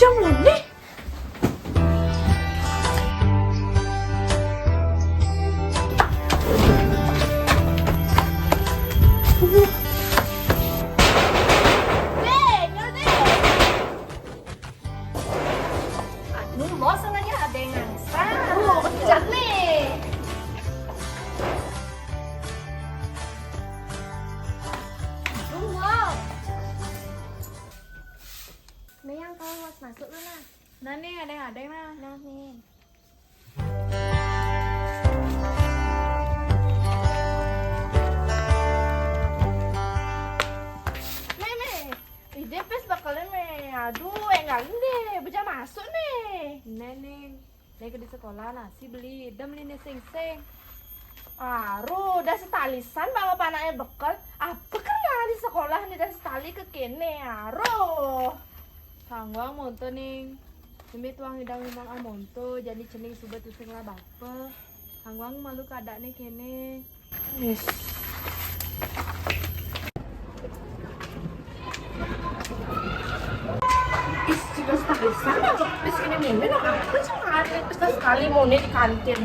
Jam ini? Aduh, bosan aja ada yang ngangsa. Aduh, kejat nih. Aduh, wow. Nih yang kau mau masuk lu nah. Nah nih, ada yang nah. Nah nih. Meme, ide pes bakalan me. Aduh, enggak deh, bisa masuk nih. Neneng, lagi di sekolah nasi beli, dem ini sing-sing. Aduh, udah setalisan bawa panaknya bekal. Apa kan nggak di sekolah nih udah setali ke kene. Aduh. Sangwang monto ning. Demi tuang hidang memang amonto, jadi cening subat using lah bape. Sangwang malu keadaannya kene. Yes. Is, juga setalisan bawa pes ini meme. Nah, apa sih nggak ada pesta sekali mau nih di kantin.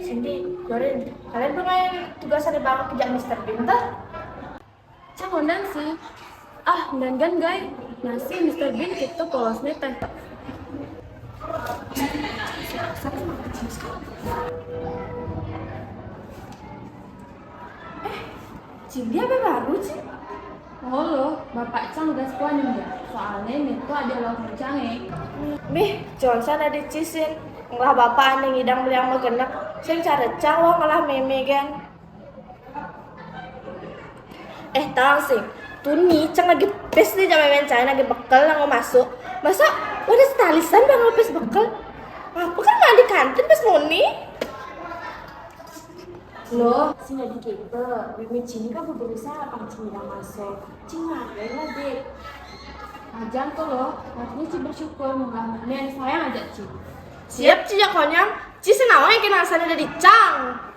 Cindy, Jorin, kalian pernah yang tugasan di bawah kerjaan Mr. Bean tuh? Cakonan sih. Ah, dan guys, nasi Mr. Bean itu polosnya teh. Cindy apa baru sih? Oh loh, bapak Cang gas kuanin ya. Soalnya itu ada loh Cang Mih, Johnson ada dicisin. Ngelah bapak aneh ngidang beli yang megenek. Saya cara cang, wah ngelah meme kan. Tahu sih. Tuh nih, Cang lagi pes nih sama main China lagi bekal nggak masuk. Masa udah setalisan bang pes bekal? Apa kan nggak di kantin pes moni? Loh, sini di kita. Bibi Cini kan berusaha apa Cini yang masuk. Cini ngapain lah, Dek? Ajang tuh loh, artinya Ci bersyukur mengalah yang sayang aja Ci. Siap Ci ya konyang. Ci senawang yang kena asal ada di Cang.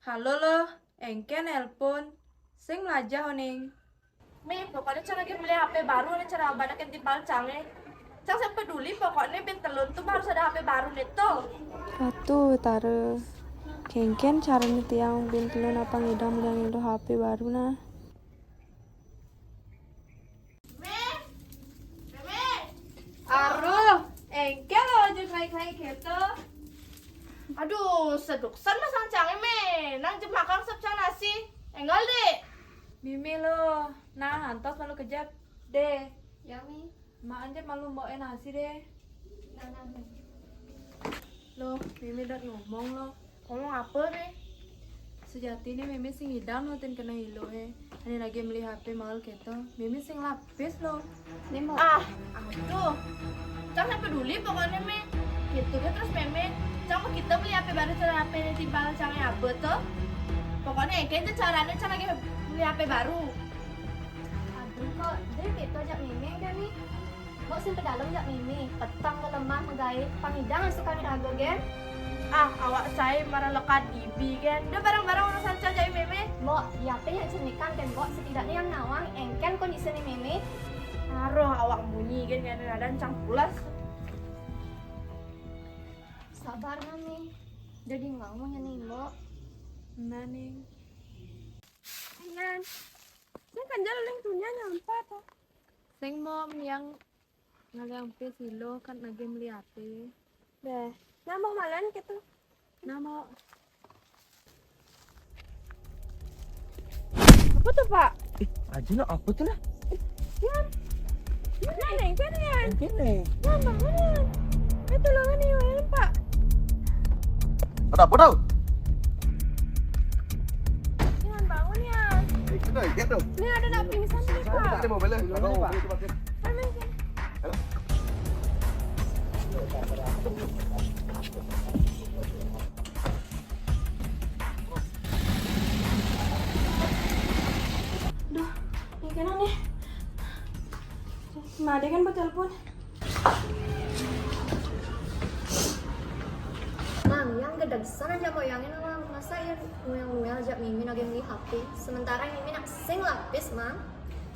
Halo loh, engke nelpon. Sing melajah oning. Mi, pokoknya Cang lagi beli HP baru nih cara banyak yang timbal Cangnya. Cang saya peduli pokoknya bintelun tuh harus ada HP baru nih tuh. Atuh tare kengken caranya tiang bintelun apa ngidam yang itu HP baru nah. Aduh, engke loh aja naik gitu. Aduh, seduksan mas sang Cangnya me. Nang jem makan sep Cang nasi. Enggak deh. Mimi lo, nah antos malu kejap deh. Ya Mi. Mak anjir malu mau nasi deh. Nah. Lo, Mimi udah ngomong lo. Ngomong apa deh? Sejati nih Mimi sing hidang lo tin kena hilo Ini lagi beli HP mahal gitu. Mimi sing lapis lo. Nih mau. Aduh. Cang saya peduli pokoknya me. Gitu kan terus meme. Cang mau kita beli HP baru cara HP ini timbal Cangnya apa tuh? Pokoknya engke itu caranya Cang lagi beli HP baru. Aduh kok, dia gitu ajak Mimi kan nih. Mau simpen dalam ajak Mimi. Petang melemah menggait pangidang suka mirago gen. Awak saya marah lekat dibi kan. Udah barang-barang urusan Cang jadi meme. Mbok, ya apa yang cernikan kan Mbok setidaknya yang nawang engken kondisi nih Mimi. Aduh, awak bunyi kan kadang-kadang Cang pulas. Sabar Mami. Jadi ngomongnya nih Mbok. Nah nih. Kan. Saya kan jalan tunya nyampe tuh. Sing mau yang ngalang pe silo kan lagi beli HP. Deh, nyambung malan gitu. Nah mau Apa tuh, Pak? Ajuna apa tuh lah? Yan. Yan, kan yan. Kene. Nyambung malan. Itu loh nih, Pak. Ada apa tau? tiếp đâu. Ini ada nak pingsan nih, Kita Kak. ada mobil lah. Kau itu parkir. Duh, ini kena nih. Made kan buat telepon. Mang, yang gedegsan aja goyangin Mang. Masa ya nguyang-nguyang aja Mimin lagi beli HP. Sementara Mimin nak sing lapis, Mang.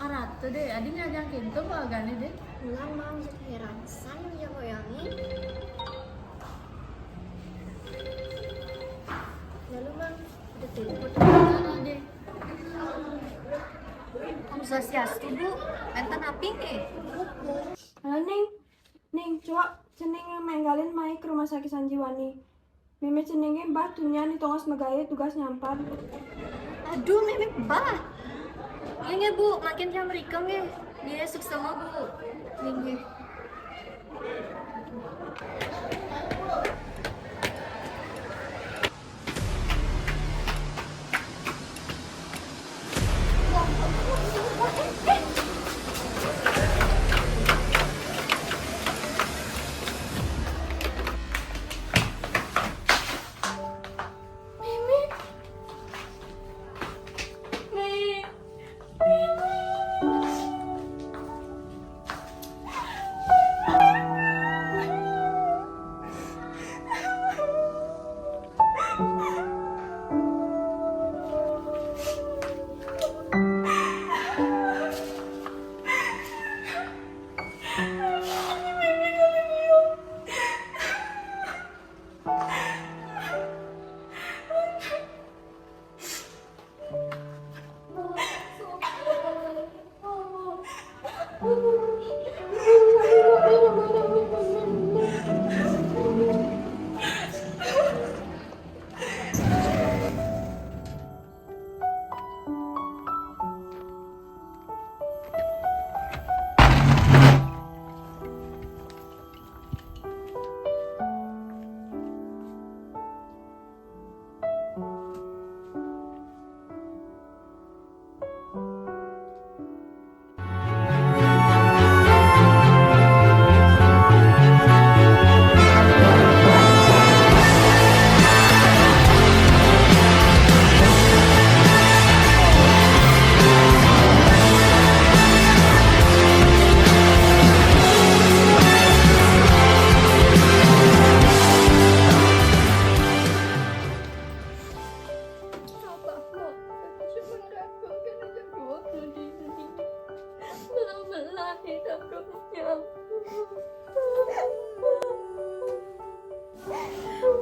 Arata deh, adiknya ajang kinto kok agaknya deh. Mulan Mang jadi heran. Sana aja goyangin. Lalu Mang, ada telepon mana deh? Om Swastiastu, Bu. Enten api nih. Ning, coba ceneng menggalin mai ke rumah sakit Sanjiwani. Meme cenengnya batunya nih tongos megaya tugas nyampar. Aduh, Mimi bah. Ini Bu, makin jam mereka nge. Dia sukses sama Bu. Ini.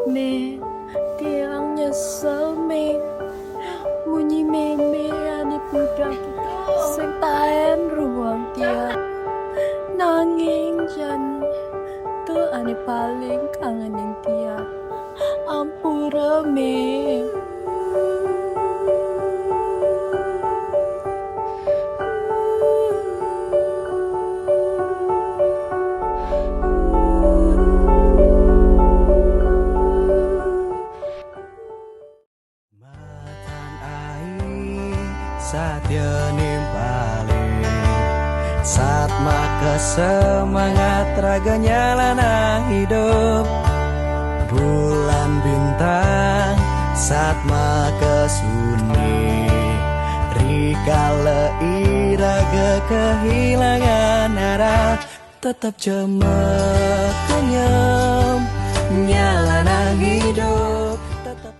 Mẹ tiang nyesel me bunyi meme ani putra sing taen ruang tiang nanging jan tu ani paling kangen yang tiang ampura me. Saat dia nimpalin saat maka semangat raga nyalana hidup bulan bintang saat maka sunyi rikala iraga kehilangan arah tetap cemerlang kenyam nyalana hidup tetap